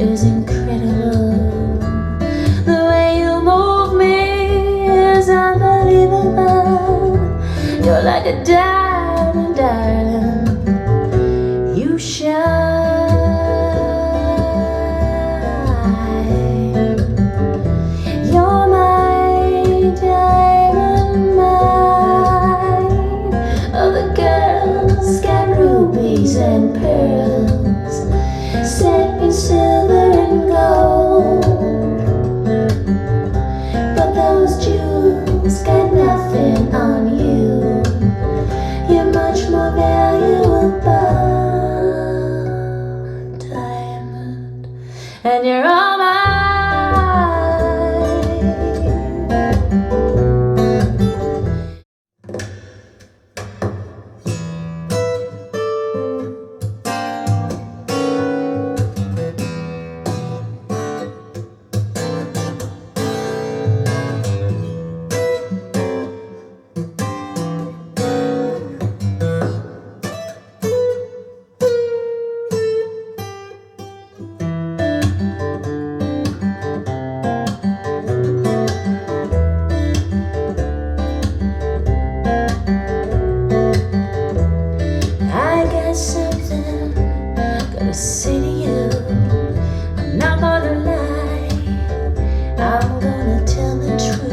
is incredible. The way you move me is unbelievable. You're like a diamond, darling. You shine. You're my diamond mine. All the girls got rubies and pearls, set in silver and gold. But those jewels got nothing on you. You're much more valuable, diamond, and you're all mine. Something gotta say to you. I'm not gonna lie, I'm gonna tell the truth.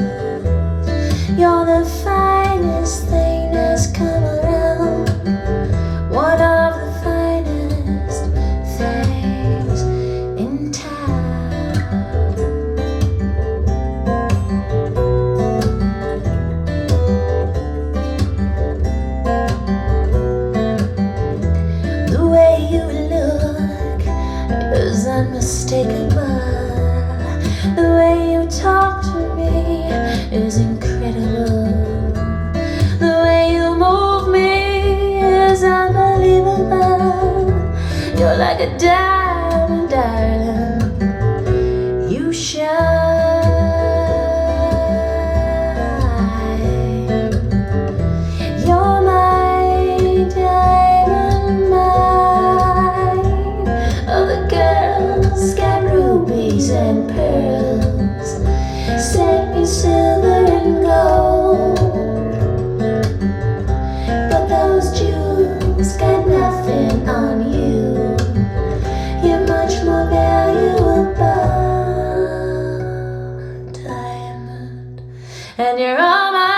You're the finest thing that's come around, one of the finest things in town. The way you look is unmistakable. The way you talk to me is incredible. The way you move me is unbelievable. You're like a diamond, darling. You shine. You're my diamond mine. All the girls got rubies and pearls, set in silver and gold. But those jewels got nothing on you. You're much more valuable, diamond, and you're all mine.